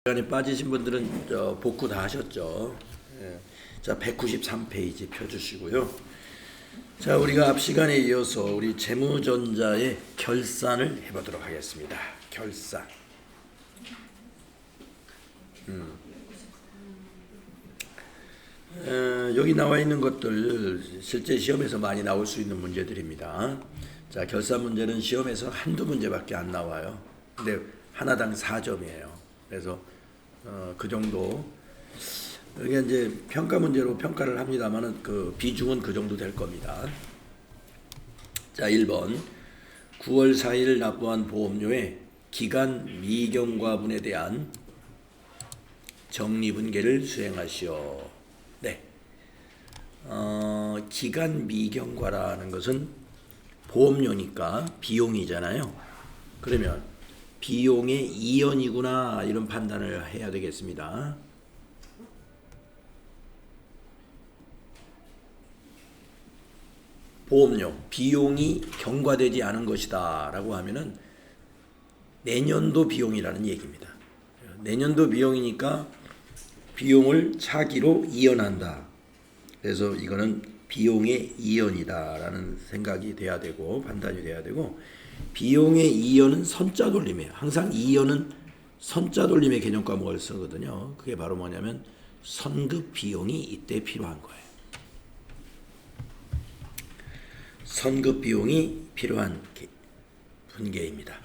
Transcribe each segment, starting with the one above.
시간에 빠지신 분들은 복구 다 하셨죠. 예. 자, 193페이지 펴주시고요. 자, 우리가 앞 시간에 이어서 우리 재무전자의 결산을 해보도록 하겠습니다. 결산. 여기 나와 있는 것들 실제 시험에서 많이 나올 수 있는 문제들입니다. 자, 결산 문제는 시험에서 한두 문제밖에 안 나와요. 근데 하나당 4점이에요. 그래서 그 정도. 이게 이제 평가 문제로 평가를 합니다만은 그 비중은 그 정도 될 겁니다. 자, 1번. 9월 4일 납부한 보험료의 기간 미경과분에 대한 정리분계를 수행하시오. 네. 기간 미경과라는 것은 보험료니까 비용이잖아요. 그러면 비용의 이연이구나 이런 판단을 해야 되겠습니다. 보험료, 비용이 경과되지 않은 것이다 라고 하면은 내년도 비용이라는 얘기입니다. 내년도 비용이니까 비용을 차기로 이연한다. 그래서 이거는 비용의 이연이다 라는 생각이 돼야 되고 판단이 돼야 되고, 비용의 이연은 선자 돌림이에요. 항상 이연은 선자 돌림의 개념 과목을 쓰거든요. 그게 바로 뭐냐면 선급 비용이 이때 필요한 거예요. 선급 비용이 필요한 분계입니다.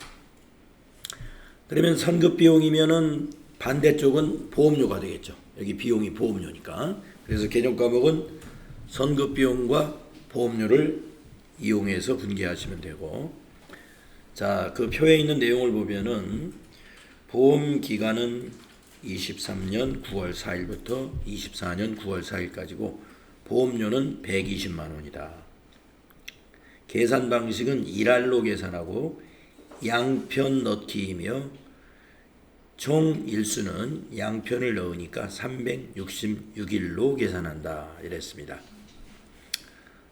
그러면 선급 비용이면은 반대쪽은 보험료가 되겠죠. 여기 비용이 보험료니까. 그래서 개념 과목은 선급 비용과 보험료를 이용해서 분계하시면 되고, 자, 그 표에 있는 내용을 보면은 보험 기간은 23년 9월 4일부터 24년 9월 4일까지고 보험료는 120만 원이다. 계산 방식은 일할로 계산하고 양편 넣기이며 총 일수는 양편을 넣으니까 366일로 계산한다 이랬습니다.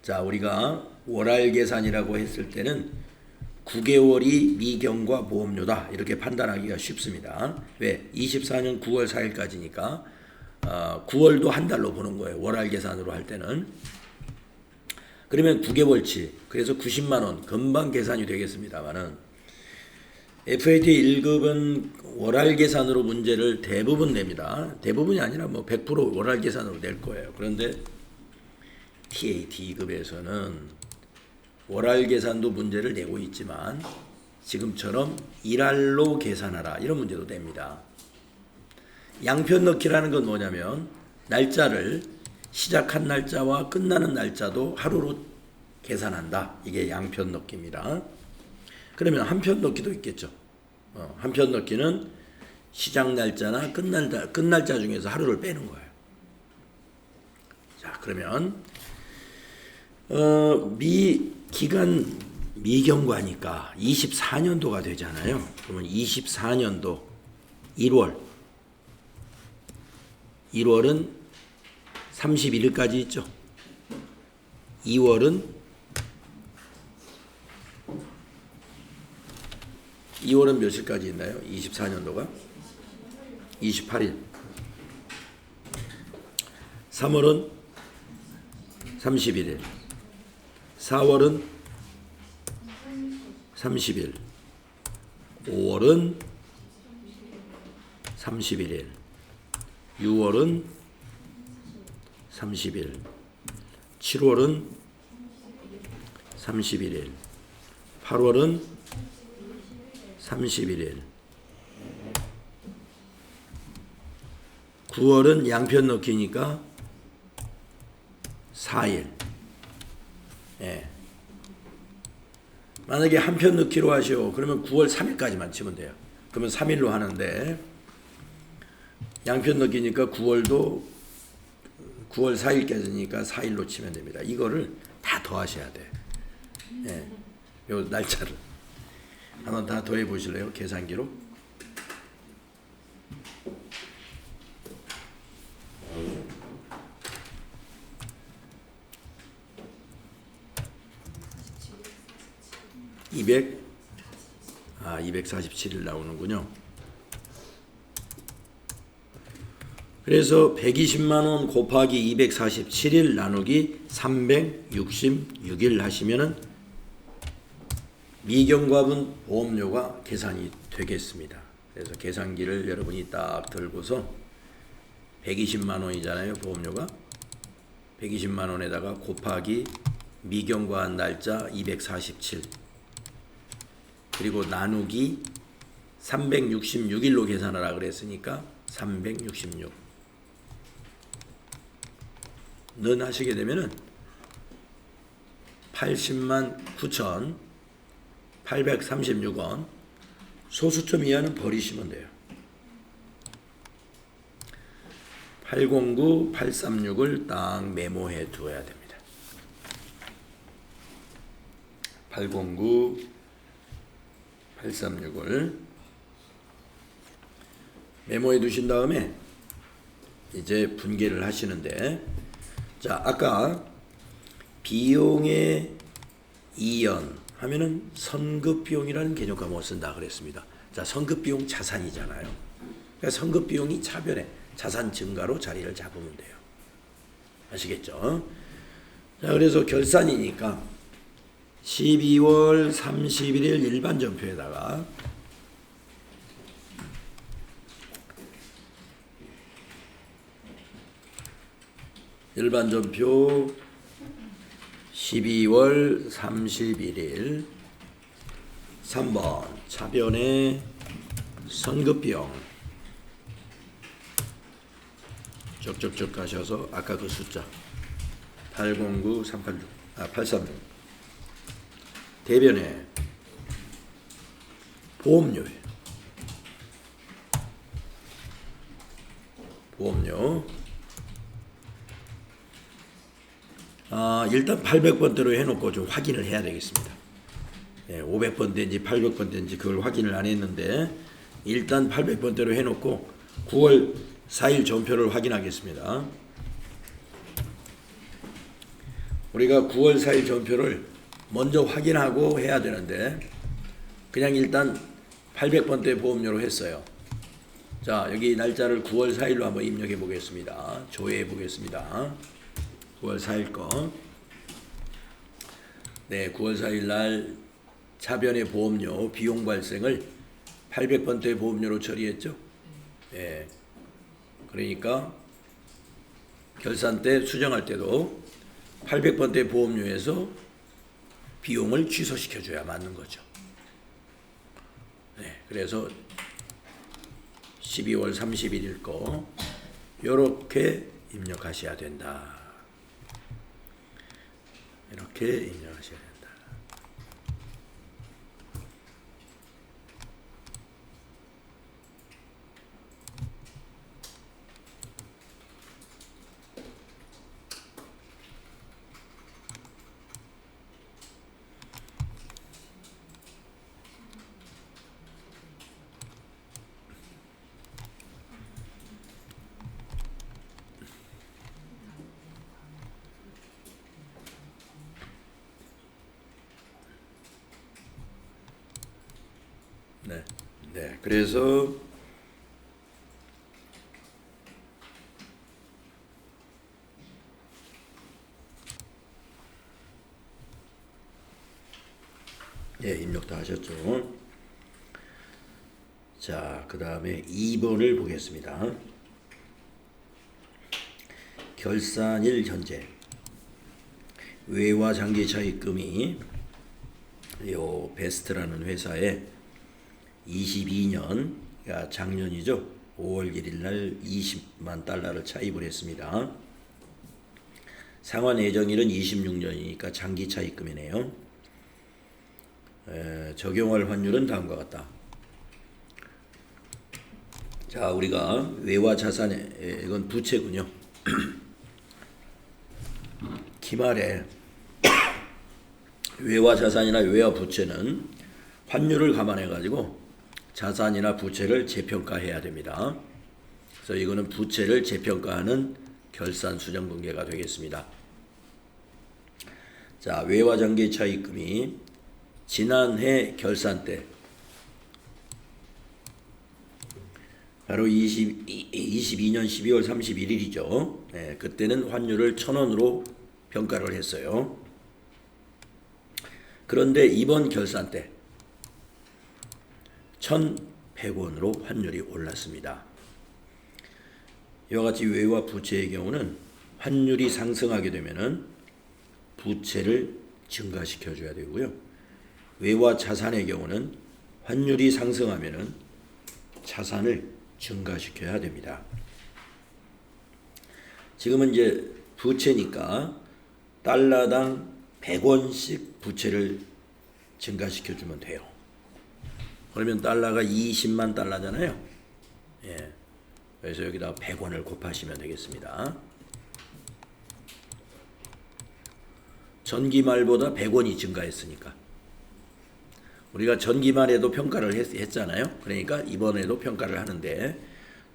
자, 우리가 월할 계산이라고 했을 때는 9개월이 미경과 보험료다 이렇게 판단하기가 쉽습니다. 왜? 24년 9월 4일까지니까 9월도 한 달로 보는 거예요. 월할 계산으로 할 때는. 그러면 9개월치, 그래서 90만 원 금방 계산이 되겠습니다만은 FAT 1급은 월할 계산으로 문제를 대부분 냅니다. 대부분이 아니라 뭐 100% 월할 계산으로 낼 거예요. 그런데 TAT 2급에서는 월할 계산도 문제를 내고 있지만 지금처럼 일할로 계산하라 이런 문제도 냅니다. 양편 넣기라는 건 뭐냐면 날짜를 시작한 날짜와 끝나는 날짜도 하루로 계산한다. 이게 양편 넣기입니다. 그러면 한편 넣기도 있겠죠. 한편 넣기는 시작 날짜나 끝날짜 중에서 하루를 빼는 거예요. 자, 그러면 기간 미경과니까 24년도가 되잖아요. 그러면 24년도 1월은 31일까지 있죠. 2월은 몇일까지 있나요? 24년도가 28일. 3월은 31일. 4월은 30일. 5월은 31일. 6월은 30일. 7월은 31일. 8월은 31일. 9월은 양편 넣기니까 4일. 예. 만약에 한편 넣기로 하시오. 그러면 9월 3일까지만 치면 돼요. 그러면 3일로 하는데 양편 넣기니까 9월도 9월 4일까지니까 4일로 치면 됩니다. 이거를 다 더하셔야 돼. 예. 요 날짜를. 한번 다 더해 보실래요? 계산기로. 247일 나오는군요. 그래서 120만 원 곱하기 247일 나누기 366일 하시면은 미경과분 보험료가 계산이 되겠습니다. 그래서 계산기를 여러분이 딱 들고서 120만 원이잖아요. 보험료가 120만 원에다가 곱하기 미경과한 날짜 247 그리고 나누기 366일로 계산하라 그랬으니까 366 는 하시게 되면은 80만 9,836원 소수점 이하는 버리시면 돼요. 809, 836을 딱 메모해 두어야 됩니다. 809, 836을 메모해 두신 다음에 이제 분계를 하시는데, 자, 아까 비용의 이연 하면은 선급비용이라는 개념과 못 쓴다 그랬습니다. 자, 선급비용 자산이잖아요. 그러니까 선급비용이 차변에 자산 증가로 자리를 잡으면 돼요. 아시겠죠? 자, 그래서 결산이니까 12월 31일 일반 전표에다가 일반 전표 12월 31일 3번 차변의 선급비용 적적적 가셔서 아까 그 숫자 809 386 836 대변에 보험료예요. 보험료 일단 800번대로 해놓고 좀 확인을 해야 되겠습니다. 500번대인지 800번대인지 그걸 확인을 안 했는데 일단 800번대로 해놓고 9월 4일 전표를 확인하겠습니다. 우리가 9월 4일 전표를 먼저 확인하고 해야 되는데 그냥 일단 800번대 보험료로 했어요. 자, 여기 날짜를 9월 4일로 한번 입력해 보겠습니다. 조회해 보겠습니다. 9월 4일 거. 네, 9월 4일 날 차변의 보험료 비용 발생을 800번대 보험료로 처리했죠. 네. 그러니까 결산 때 수정할 때도 800번대 보험료에서 비용을 취소시켜 줘야 맞는 거죠. 네, 그래서 12월 31일 거 요렇게 입력하셔야 된다. 이렇게 입력하셔야 된다. 네, 그래서 입력 다 하셨죠? 자, 그 다음에 2번을 보겠습니다. 결산일 현재 외화 장기 차입금이 요 베스트라는 회사에 22년, 그러니까 작년이죠. 5월 1일 날 20만 달러를 차입을 했습니다. 상환 예정일은 26년이니까 장기 차입금이네요. 적용할 환율은 다음과 같다. 자, 우리가 외화 자산에 이건 부채군요. 기말에 외화 자산이나 외화 부채는 환율을 감안해 가지고 자산이나 부채를 재평가해야 됩니다. 그래서 이거는 부채를 재평가하는 결산 수정 분계가 되겠습니다. 자, 외화 장기 차입금이 지난해 결산 때 바로 22년 12월 31일이죠. 예, 그때는 환율을 1,000원으로 평가를 했어요. 그런데 이번 결산 때 1,100원으로 환율이 올랐습니다. 이와 같이 외화 부채의 경우는 환율이 상승하게 되면은 부채를 증가시켜 줘야 되고요. 외화 자산의 경우는 환율이 상승하면은 자산을 증가시켜야 됩니다. 지금은 이제 부채니까 달러당 100원씩 부채를 증가시켜 주면 돼요. 그러면 달러가 20만 달러잖아요. 예. 그래서 여기다 100원을 곱하시면 되겠습니다. 전기말보다 100원이 증가했으니까. 우리가 전기말에도 평가를 했잖아요. 그러니까 이번에도 평가를 하는데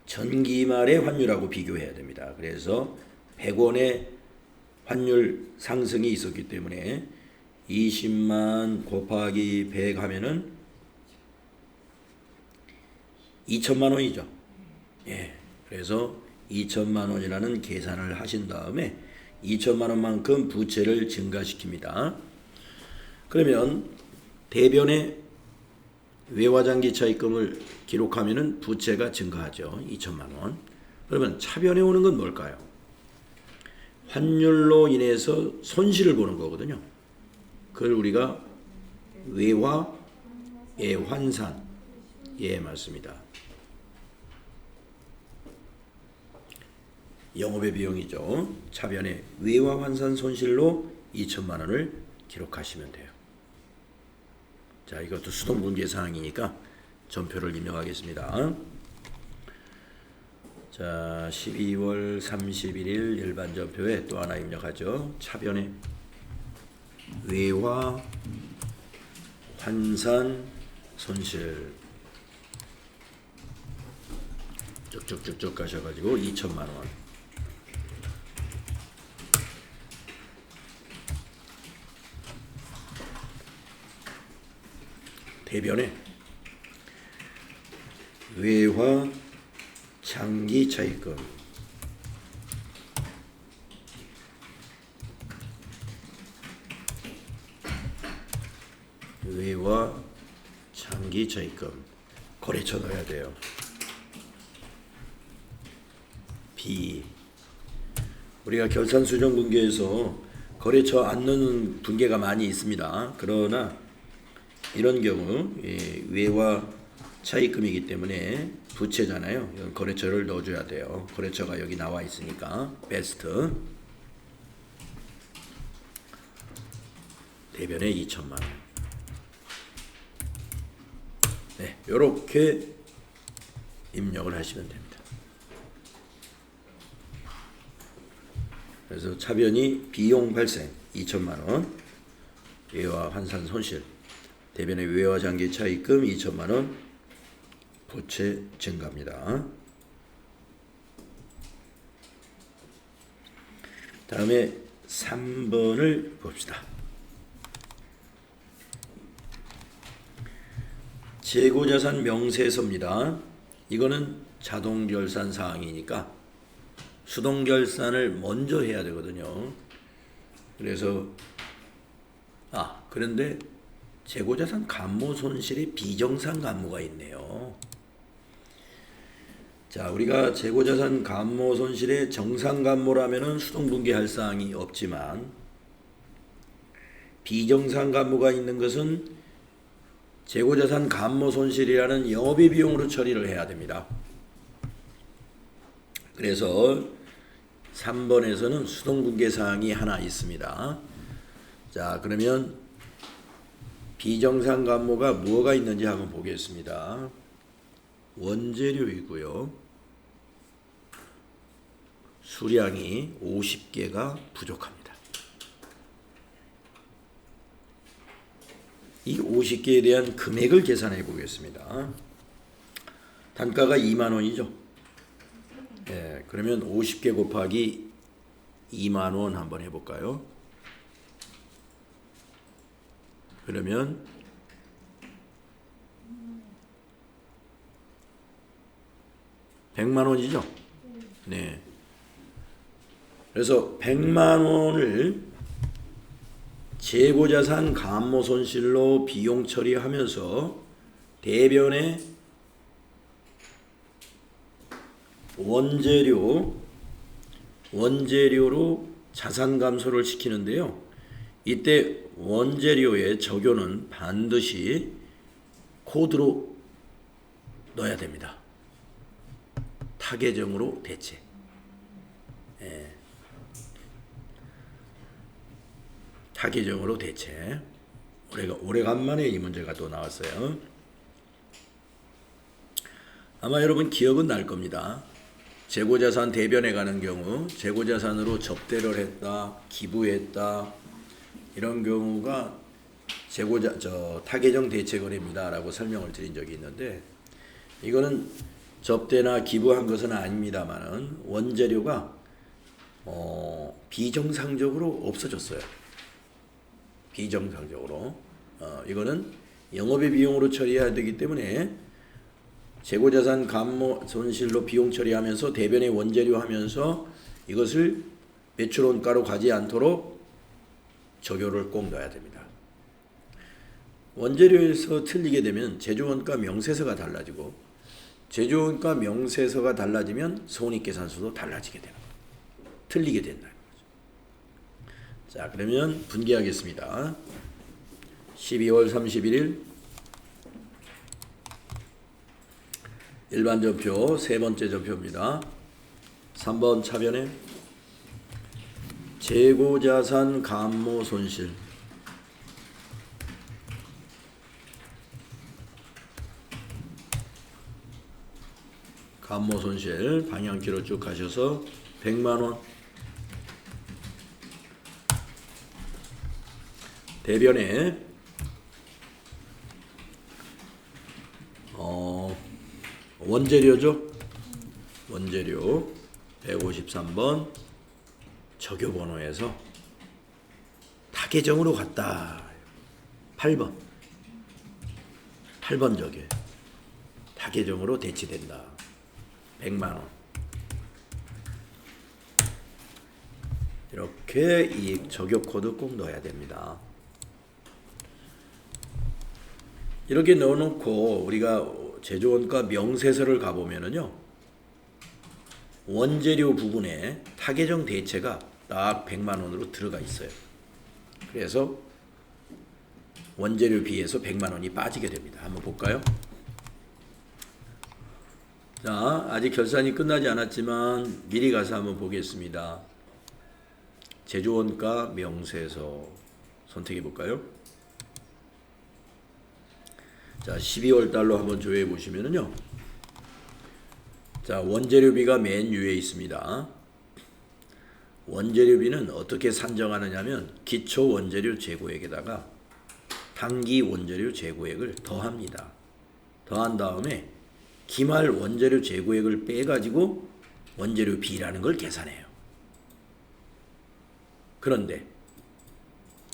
전기말의 환율하고 비교해야 됩니다. 그래서 100원의 환율 상승이 있었기 때문에 20만 곱하기 100 하면은 2천만 원이죠. 예. 그래서 2천만 원이라는 계산을 하신 다음에 2천만 원만큼 부채를 증가시킵니다. 그러면 대변의 외화장기 차입금을 기록하면은 부채가 증가하죠. 2천만 원. 그러면 차변에 오는 건 뭘까요? 환율로 인해서 손실을 보는 거거든요. 그걸 우리가 외화의 환산. 예, 맞습니다. 영업의 비용이죠. 차변에 외화 환산 손실로 2천만 원을 기록하시면 돼요. 자, 이것도 수동분계 사항이니까 전표를 입력하겠습니다. 자, 12월 31일 일반 전표에 또 하나 입력하죠. 차변에 외화 환산 손실 쭉쭉쭉쭉 가셔가지고 2천만 원. 대변에 외화 장기 차입금 외화 장기 차입금 거래처 넣어야 돼요. B 우리가 결산수정 분계에서 거래처 안 넣는 분계가 많이 있습니다. 그러나 이런 경우 외화 차입금이기 때문에 부채잖아요. 이건 거래처를 넣어줘야 돼요. 거래처가 여기 나와 있으니까 베스트 대변에 2천만 원. 네, 이렇게 입력을 하시면 됩니다. 그래서 차변이 비용 발생 2천만 원, 외화 환산 손실, 대변의 외화 장기 차입금 2천만 원, 부채 증가입니다. 다음에 3번을 봅시다. 재고자산 명세서입니다. 이거는 자동결산 사항이니까 수동결산을 먼저 해야 되거든요. 그래서 그런데 재고자산 감모 손실에 비정상 감모가 있네요. 자, 우리가 재고자산 감모 손실에 정상 감모라면은 수동분계할 사항이 없지만 비정상 감모가 있는 것은 재고자산 감모 손실이라는 영업의 비용으로 처리를 해야 됩니다. 그래서 3번에서는 수동분계 사항이 하나 있습니다. 자, 그러면 비정상 감모가 뭐가 있는지 한번 보겠습니다. 원재료이고요. 수량이 50개가 부족합니다. 이 50개에 대한 금액을 계산해 보겠습니다. 단가가 2만 원이죠. 네, 그러면 50개 곱하기 2만 원 한번 해볼까요? 그러면 100만 원이죠? 네. 그래서 100만 원을 재고자산 감모손실로 비용 처리하면서 대변에 원재료로 자산 감소를 시키는데요. 이때 원재료의 적용은 반드시 코드로 넣어야 됩니다. 타계정으로 대체. 예. 타계정으로 대체. 오래간만에 이 문제가 또 나왔어요. 아마 여러분 기억은 날 겁니다. 재고자산 대변에 가는 경우 재고자산으로 접대를 했다, 기부했다 이런 경우가 타계정 대체 거래입니다 라고 설명을 드린 적이 있는데, 이거는 접대나 기부한 것은 아닙니다만은 원재료가 비정상적으로 없어졌어요. 비정상적으로. 이거는 영업의 비용으로 처리해야 되기 때문에 재고자산 감모 손실로 비용 처리하면서 대변의 원재료 하면서 이것을 매출원가로 가지 않도록 적용을 꼭 넣어야 됩니다. 원재료에서 틀리게 되면 제조원가 명세서가 달라지고, 제조원가 명세서가 달라지면 손익계산서도 달라지게 되는 거예요. 틀리게 된다는 거죠. 자, 그러면 분개하겠습니다. 12월 31일 일반 전표 세 번째 전표입니다. 3번 차변에 재고자산 감모 손실 방향키로 쭉 가셔서 100만 원 대변에 원재료죠. 원재료 153번 적요번호에서 타계정으로 갔다. 8번 적요. 타계정으로 대치된다. 100만 원. 이렇게 이 적요 코드 꼭 넣어야 됩니다. 이렇게 넣어놓고 우리가 제조원가 명세서를 가보면은요, 원재료 부분에 타계정 대체가 딱 100만 원으로 들어가 있어요. 그래서 원재료 비해서 100만 원이 빠지게 됩니다. 한번 볼까요? 자, 아직 결산이 끝나지 않았지만 미리 가서 한번 보겠습니다. 제조원가 명세서 선택해 볼까요? 자, 12월 달로 한번 조회해 보시면은요. 자, 원재료비가 맨 위에 있습니다. 원재료비는 어떻게 산정하느냐면 기초 원재료 재고액에다가 단기 원재료 재고액을 더합니다. 더한 다음에 기말 원재료 재고액을 빼가지고 원재료비라는 걸 계산해요. 그런데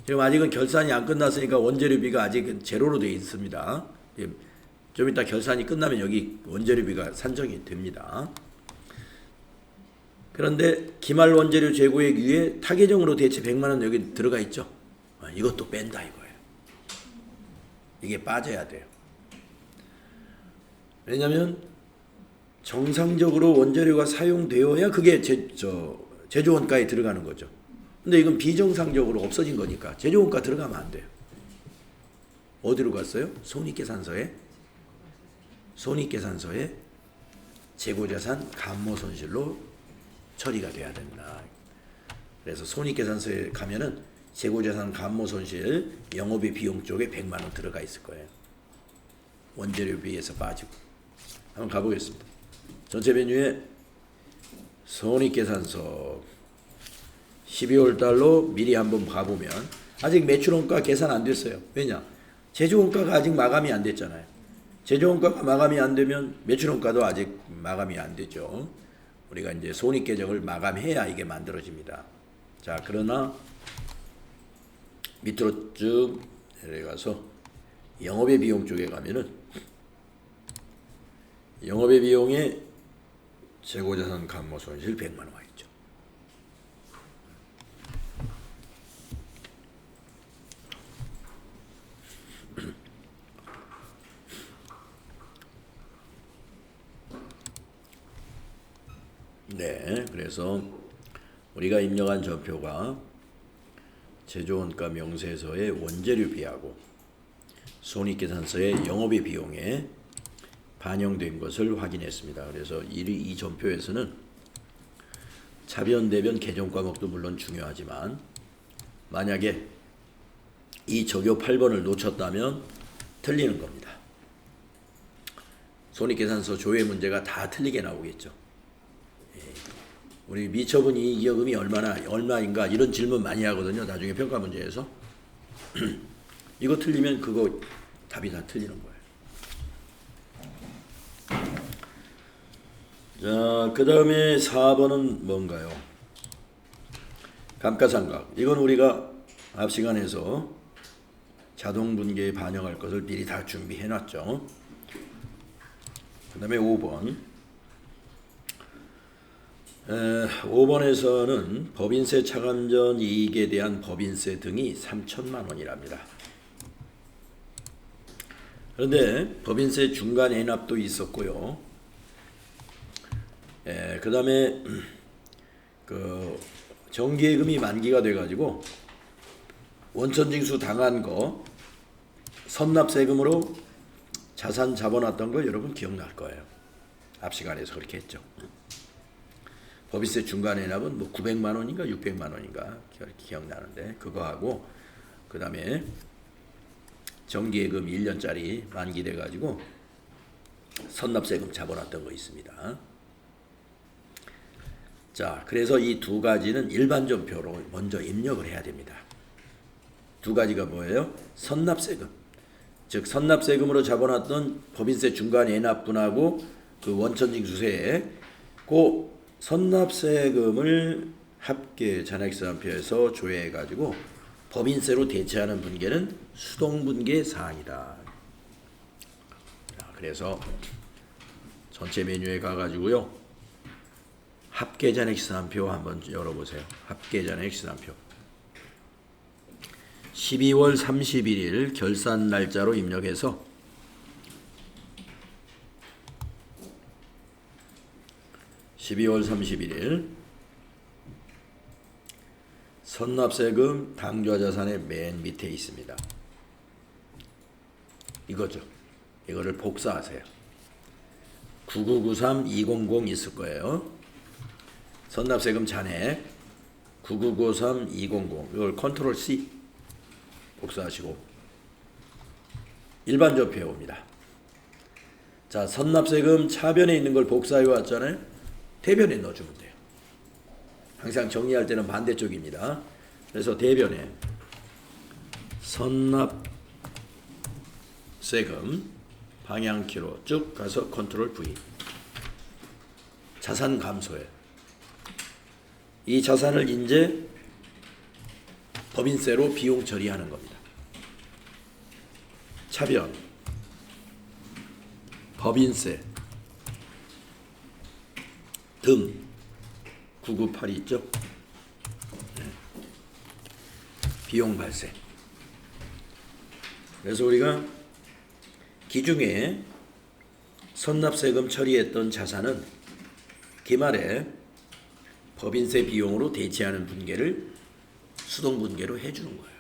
지금 아직은 결산이 안 끝났으니까 원재료비가 아직은 제로로 되어 있습니다. 좀 이따 결산이 끝나면 여기 원재료비가 산정이 됩니다. 그런데 기말 원재료 재고액 위에 타계정으로 대체 100만 원 여기 들어가 있죠. 이것도 뺀다 이거예요. 이게 빠져야 돼요. 왜냐하면 정상적으로 원재료가 사용되어야 그게 제조원가에 들어가는 거죠. 근데 이건 비정상적으로 없어진 거니까 제조원가 들어가면 안 돼요. 어디로 갔어요? 손익계산서에 재고자산 감모손실로 처리가 돼야 된다. 그래서 손익계산서에 가면은 재고자산 감모손실 영업의 비용 쪽에 100만 원 들어가 있을 거예요. 원재료비에서 빠지고. 한번 가보겠습니다. 전체 메뉴에 손익계산서 12월 달로 미리 한번 가보면 아직 매출원가 계산 안 됐어요. 왜냐? 제조원가가 아직 마감이 안 됐잖아요. 제조원가가 마감이 안 되면 매출원가도 아직 마감이 안 되죠. 우리가 이제 손익계정을 마감해야 이게 만들어집니다. 자, 그러나 밑으로 쭉 내려가서 영업의 비용 쪽에 가면은 영업의 비용에 재고자산 감모 손실 100만 원 와 있죠. 네, 그래서 우리가 입력한 전표가 제조원가 명세서의 원재료비하고 손익계산서의 영업의 비용에 반영된 것을 확인했습니다. 그래서 이 전표에서는 차변, 대변, 계정 과목도 물론 중요하지만 만약에 이 적요 8번을 놓쳤다면 틀리는 겁니다. 손익계산서 조회 문제가 다 틀리게 나오겠죠. 우리 미처분 이익여금이 얼마인가 이런 질문 많이 하거든요. 나중에 평가 문제에서. 이거 틀리면 그거 답이 다 틀리는 거예요. 자, 그 다음에 4번은 뭔가요? 감가상각. 이건 우리가 앞 시간에서 자동분기에 반영할 것을 미리 다 준비해 놨죠. 그 다음에 5번. 5번에서는 법인세 차감 전 이익에 대한 법인세 등이 3천만 원이랍니다. 그런데 법인세 중간 애납도 있었고요. 그 다음에 그 정기예금이 만기가 돼가지고 원천징수 당한 거 선납세금으로 자산 잡아놨던 걸 여러분 기억날 거예요. 앞 시간에서 그렇게 했죠. 법인세 중간 애납은 뭐 900만 원인가 600만 원인가 기억나는데 그거하고 그 다음에 정기예금 1년짜리 만기돼 가지고 선납세금 잡아놨던 거 있습니다. 자, 그래서 이 두 가지는 일반 전표로 먼저 입력을 해야 됩니다. 두 가지가 뭐예요? 선납세금, 즉 선납세금으로 잡아놨던 법인세 중간 애납분하고 그 원천징수세, 그 선납세금을 합계 잔액계산표에서 조회해가지고 법인세로 대체하는 분계는 수동분계 사항이다. 자, 그래서 전체 메뉴에 가가지고요. 합계잔액계산표 한번 열어보세요. 합계잔액계산표 12월 31일 결산 날짜로 입력해서 (12월 31일) 선납세금 당좌자산의 맨 밑에 있습니다. 이거죠. 이거를 복사하세요. 9993-200 있을 거예요. 선납세금 잔액 9993-200 이걸 컨트롤 C 복사하시고 일반 전표에 옵니다. 자, 선납세금 차변에 있는 걸 복사해 왔잖아요. 대변에 넣어주면 돼요. 항상 정리할 때는 반대쪽입니다. 그래서 대변에 선납세금 방향키로 쭉 가서 컨트롤 V 자산 감소에 이 자산을 이제 법인세로 비용 처리하는 겁니다. 차변 법인세 등 998이 있죠. 비용 발생. 그래서 우리가 기중에 선납세금 처리했던 자산은 기말에 법인세 비용으로 대체하는 분계를 수동분계로 해주는 거예요.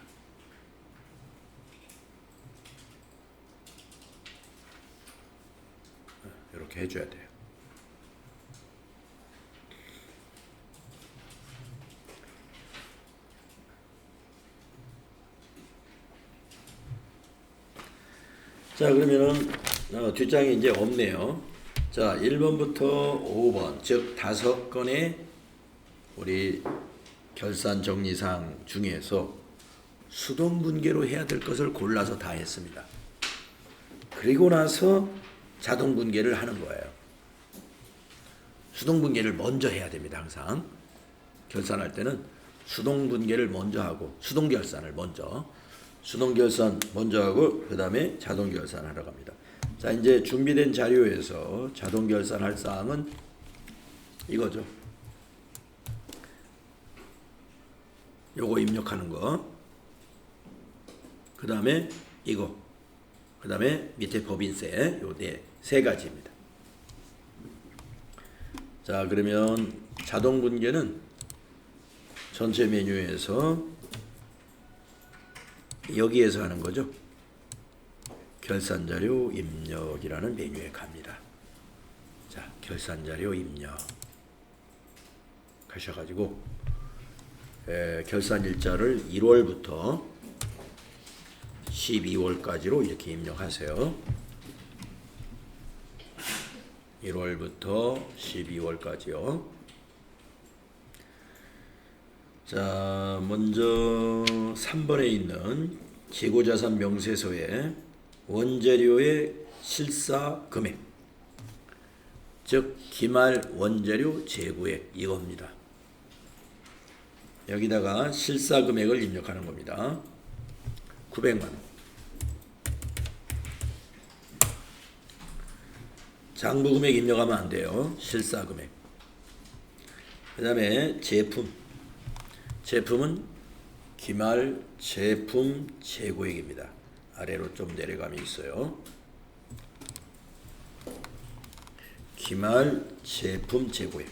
이렇게 해줘야 돼요. 자, 그러면은 뒷장이 이제 없네요. 자, 1번부터 5번, 즉 5건의 우리 결산 정리사항 중에서 수동분계로 해야 될 것을 골라서 다 했습니다. 그리고 나서 자동분계를 하는 거예요. 수동분계를 먼저 해야 됩니다. 항상 결산할 때는 수동분계를 먼저 하고 수동결산을 먼저 수동결산 먼저 하고 그 다음에 자동결산 하러 갑니다. 자, 이제 준비된 자료에서 자동결산 할 사항은 이거죠. 요거 입력하는 거. 그 다음에 이거. 그 다음에 밑에 법인세. 요 세 가지입니다. 자, 그러면 자동 분계는 전체 메뉴에서 여기에서 하는 거죠. 결산자료 입력이라는 메뉴에 갑니다. 자, 결산자료 입력 하셔가지고 결산일자를 1월부터 12월까지로 이렇게 입력하세요. 1월부터 12월까지요. 자, 먼저 3번에 있는 재고자산 명세서에 원재료의 실사 금액, 즉 기말 원재료 재고액 이겁니다. 여기다가 실사 금액을 입력하는 겁니다. 900만 원. 장부 금액 입력하면 안 돼요. 실사 금액. 그 다음에 제품은 기말 제품 재고액입니다. 아래로 좀 내려감이 있어요. 기말 제품 재고액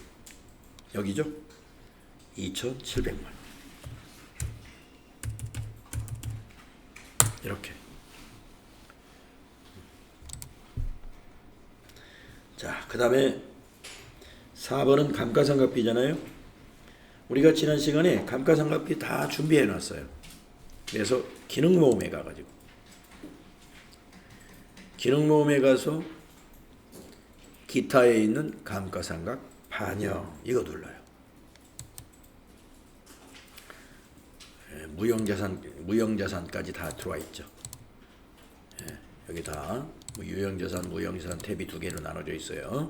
여기죠? 2,700만 이렇게. 자, 그 다음에 4번은 감가상각비잖아요. 우리가 지난 시간에 감가상각비 다 준비해 놨어요. 그래서 기능모음에 가가지고 기능모음에 가서 기타에 있는 감가상각 반영 이거 눌러요. 무형자산까지 다 들어와 있죠. 여기 다 유형자산, 무형자산 탭이 두 개로 나눠져 있어요.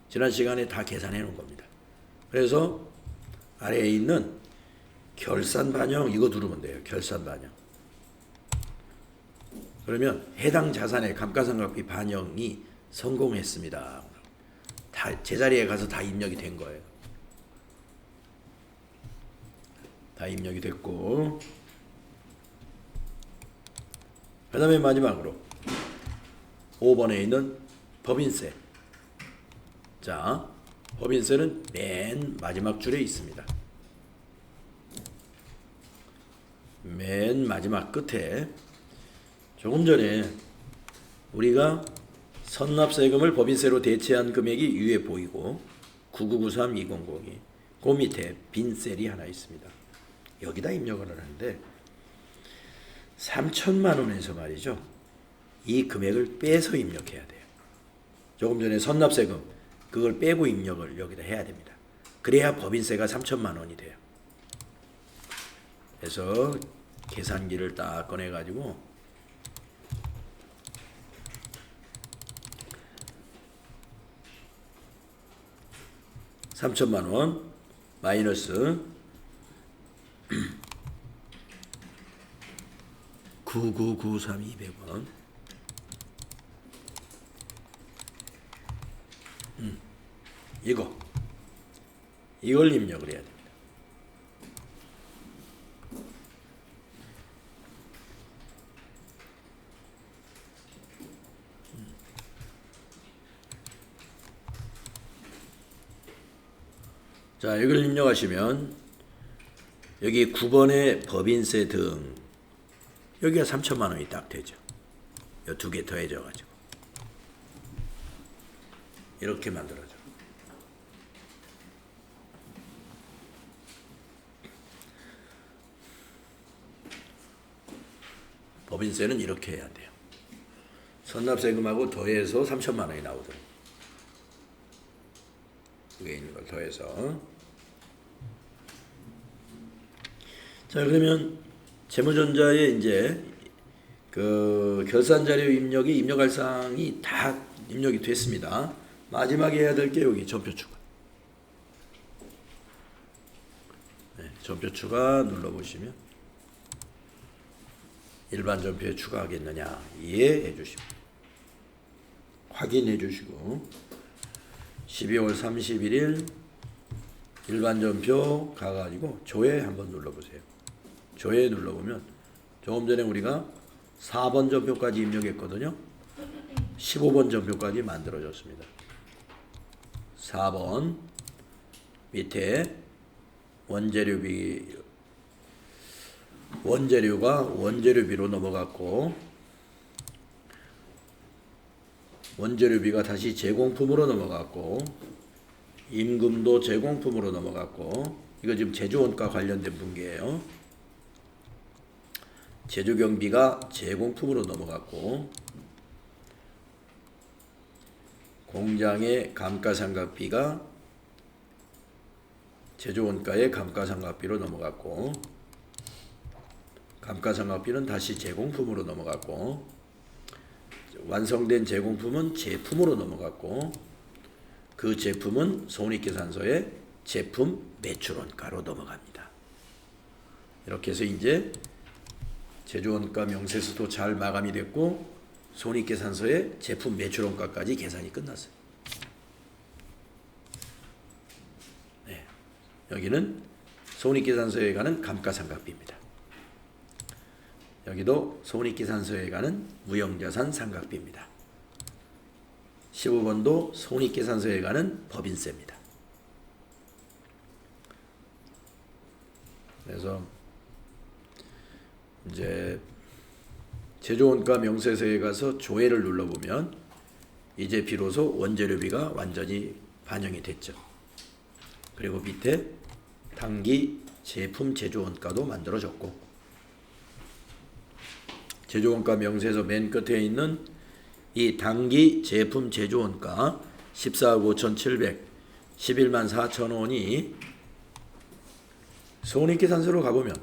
지난 시간에 다 계산해 놓은 겁니다. 그래서 아래에 있는 결산 반영 이거 누르면 돼요. 결산 반영. 그러면 해당 자산의 감가상각비 반영이 성공했습니다. 다 제자리에 가서 다 입력이 된 거예요. 다 입력이 됐고, 그 다음에 마지막으로 5번에 있는 법인세. 자, 법인세는 맨 마지막 줄에 있습니다. 맨 마지막 끝에 조금 전에 우리가 선납세금을 법인세로 대체한 금액이 위에 보이고 9993-2002 그 밑에 빈 셀이 하나 있습니다. 여기다 입력을 하는데 3천만 원에서 말이죠. 이 금액을 빼서 입력해야 돼요. 조금 전에 선납세금 그걸 빼고 입력을 여기다 해야 됩니다. 그래야 법인세가 3천만 원이 돼요. 그래서 계산기를 딱 꺼내가지고 3천만 원 마이너스 9993-200원 이걸 입력을 해야 됩니다. 자, 이걸 입력하시면 여기 9번의 법인세 등 여기가 3천만 원이 딱 되죠. 이 두 개 더해져 가지고 이렇게 만들어져. 법인세는 이렇게 해야 돼요. 선납세금하고 더해서 3천만 원이 나오더라고요. 여기 있는 걸 더해서. 자, 그러면 재무전자에 이제 그 결산자료 입력이 입력할 사항이 다 입력이 됐습니다. 마지막에 해야 될 게 여기 전표 추가. 전표 추가 눌러보시면 일반 전표에 추가하겠느냐 이해해 주시고 확인해 주시고 12월 31일 일반 전표 가가지고 조회 한번 눌러보세요. 조회 눌러보면 조금 전에 우리가 4번 전표까지 입력했거든요. 15번 전표까지 만들어졌습니다. 4번 밑에 원재료가 원재료비로 넘어갔고, 원재료비가 다시 제공품으로 넘어갔고, 임금도 제공품으로 넘어갔고, 이거 지금 제조원가 관련된 분계예요. 제조경비가 제공품으로 넘어갔고, 공장의 감가상각비가 제조원가의 감가상각비로 넘어갔고, 감가상각비는 다시 제공품으로 넘어갔고, 완성된 제공품은 제품으로 넘어갔고, 그 제품은 손익계산서에 제품 매출원가로 넘어갑니다. 이렇게 해서 이제 제조원가 명세서도 잘 마감이 됐고, 손익계산서에 제품 매출원가까지 계산이 끝났어요. 네. 여기는 손익계산서에 가는 감가상각비입니다. 여기도 손익계산서에 가는 무형자산 상각비입니다. 15번도 손익계산서에 가는 법인세입니다. 그래서 이제 제조원가 명세서에 가서 조회를 눌러보면 이제 비로소 원재료비가 완전히 반영이 됐죠. 그리고 밑에 당기 제품 제조원가도 만들어졌고, 제조원가 명세서 맨 끝에 있는 이 당기 제품 제조원가 14억 5,700, 11만 4천 원이 손익계산서로 가보면,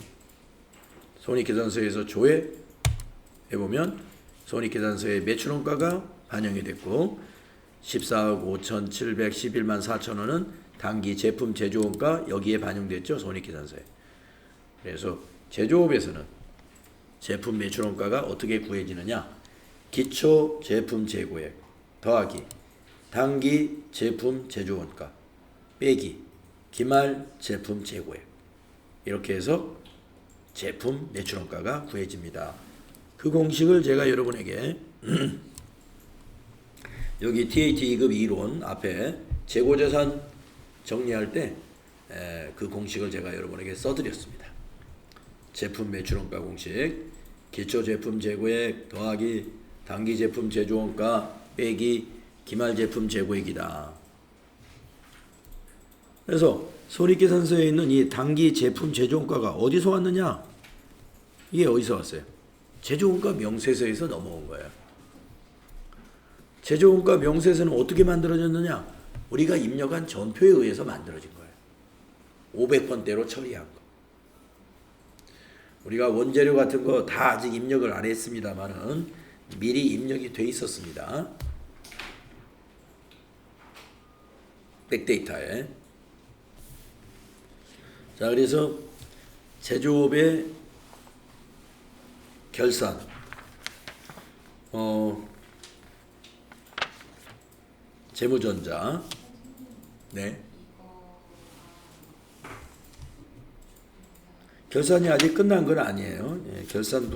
손익계산서에서 조회 해보면 손익계산서의 매출원가가 반영이 됐고, 14억 5,700, 11만 4천 원은 당기 제품 제조원가 여기에 반영됐죠. 손익계산서에. 그래서 제조업에서는 제품 매출원가가 어떻게 구해지느냐, 기초 제품 재고액 더하기 당기 제품 제조원가 빼기 기말 제품 재고액, 이렇게 해서 제품 매출원가가 구해집니다. 그 공식을 제가 여러분에게 여기 TAT 2급 이론 앞에 재고재산 정리할 때 그 공식을 제가 여러분에게 써드렸습니다. 제품 매출원가 공식, 기초 제품 재고액 더하기 당기 제품 제조원가 빼기 기말 제품 재고액이다. 그래서 손익계산서에 있는 이 당기 제품 제조원가가 어디서 왔느냐? 이게 어디서 왔어요? 제조원가 명세서에서 넘어온 거예요. 제조원가 명세서는 어떻게 만들어졌느냐? 우리가 입력한 전표에 의해서 만들어진 거예요. 500번대로 처리한 거. 우리가 원재료 같은 거 다 아직 입력을 안 했습니다만은 미리 입력이 돼 있었습니다. 백데이터에. 자, 그래서 제조업의 결산, 재무전자, 네. 결산이 아직 끝난 건 아니에요. 예, 결산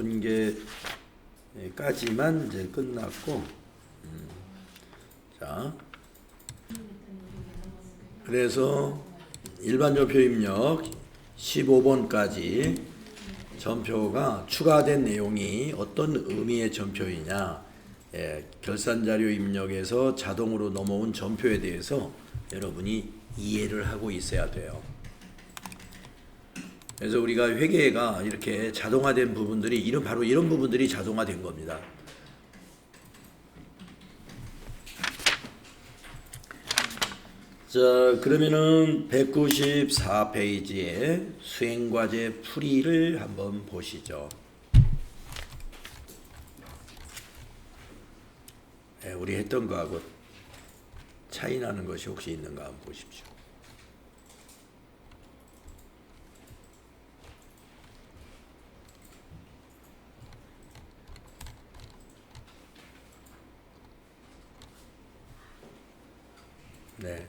분계까지만 이제 끝났고, 자, 그래서 일반 전표 입력 15번까지 전표가 추가된 내용이 어떤 의미의 전표이냐, 결산자료 입력에서 자동으로 넘어온 전표에 대해서 여러분이 이해를 하고 있어야 돼요. 그래서 우리가 회계가 이렇게 자동화된 부분들이 바로 이런 부분들이 자동화된 겁니다. 자, 그러면은 194페이지에 수행과제 풀이를 한번 보시죠. 네, 우리 했던 거하고 차이 나는 것이 혹시 있는가 한번 보십시오. 네.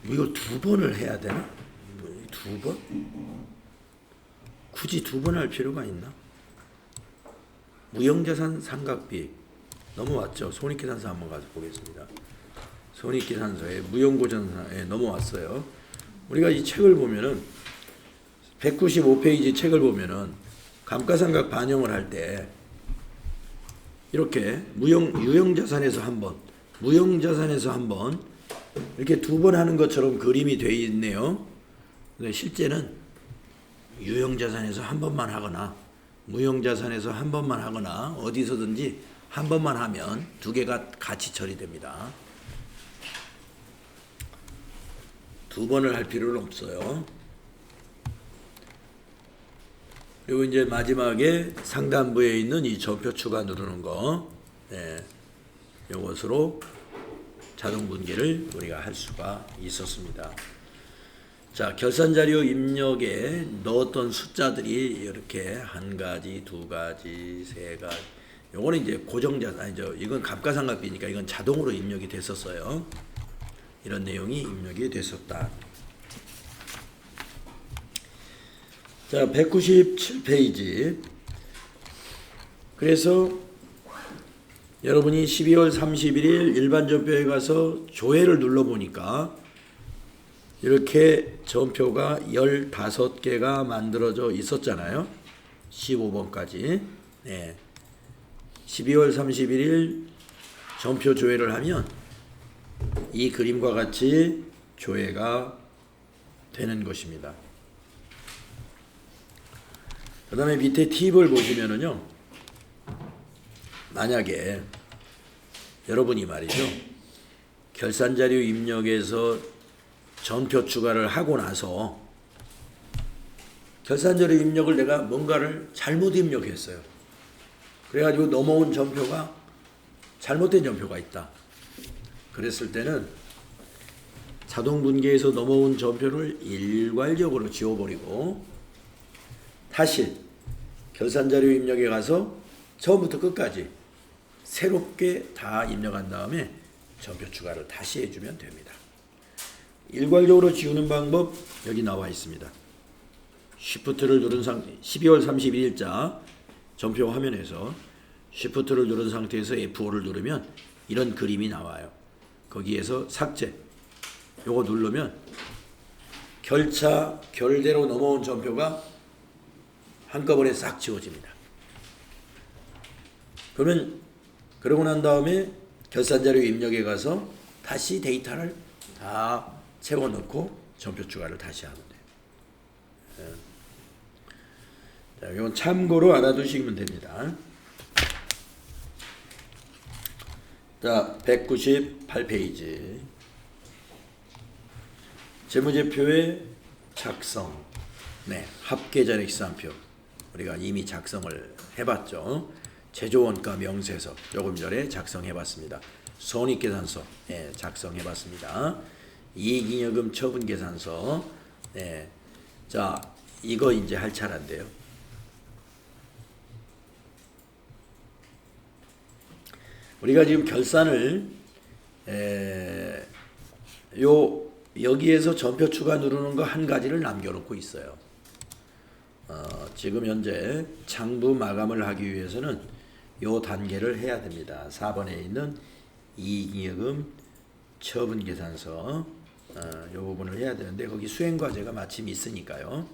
이거 두 번을 해야 되나? 두 번? 굳이 두 번 할 필요가 있나? 무형자산 삼각비 넘어왔죠. 손익계산서 한번 가서 보겠습니다. 손익계산서에 무형고전사에 넘어왔어요. 우리가 이 책을 보면은 195페이지 책을 보면은 감가상각 반영을 할 때 이렇게 유형자산에서 한 번, 무형자산에서 한 번 이렇게 두 번 하는 것처럼 그림이 되어 있네요. 근데 실제는 유형자산에서 한 번만 하거나 무형자산에서 한 번만 하거나 어디서든지 한 번만 하면 두 개가 같이 처리됩니다. 두 번을 할 필요는 없어요. 그리고 이제 마지막에 상단부에 있는 이 전표 추가 누르는 거, 이것으로 자동 분기를 우리가 할 수가 있었습니다. 자, 결산자료 입력에 넣었던 숫자들이 이렇게 한 가지, 두 가지, 세 가지. 요거는 이제 고정자산, 아니죠. 이건 감가상각비니까 이건 자동으로 입력이 됐었어요. 이런 내용이 입력이 됐었다. 자, 197페이지. 그래서 여러분이 12월 31일 일반 전표에 가서 조회를 눌러보니까 이렇게 전표가 15개가 만들어져 있었잖아요. 15번까지. 네. 12월 31일 전표 조회를 하면 이 그림과 같이 조회가 되는 것입니다. 그 다음에 밑에 팁을 보시면은요, 만약에 여러분이 말이죠, 결산자료 입력에서 전표 추가를 하고 나서 결산자료 입력을 내가 뭔가를 잘못 입력했어요. 그래가지고 넘어온 전표가 잘못된 전표가 있다. 그랬을 때는 자동 분기에서 넘어온 전표를 일괄적으로 지워버리고 다시 결산자료 입력에 가서 처음부터 끝까지 새롭게 다 입력한 다음에 전표 추가를 다시 해주면 됩니다. 일괄적으로 지우는 방법 여기 나와 있습니다. Shift를 누른 상태, 12월 31일자 전표 화면에서 Shift를 누른 상태에서 F5를 누르면 이런 그림이 나와요. 거기에서 삭제, 요거 누르면 결대로 넘어온 전표가 한꺼번에 싹 지워집니다. 그러면 그러고 난 다음에 결산자료 입력에 가서 다시 데이터를 다 채워넣고 전표 추가를 다시 하면 돼요. 자, 이건 참고로 알아두시면 됩니다. 자, 198페이지. 재무제표의 작성. 네, 합계전액 시산표. 우리가 이미 작성을 해봤죠. 제조원가 명세서 조금 전에 작성해봤습니다. 손익계산서 작성해봤습니다. 이익잉여금 처분계산서. 자, 이거 이제 할 차례인데요. 우리가 지금 결산을 여기에서 전표 추가 누르는 거 한 가지를 남겨놓고 있어요. 지금 현재 장부 마감을 하기 위해서는 요 단계를 해야 됩니다. 4번에 있는 이익잉여금 처분계산서 요 부분을 해야 되는데 거기 수행과제가 마침 있으니까요.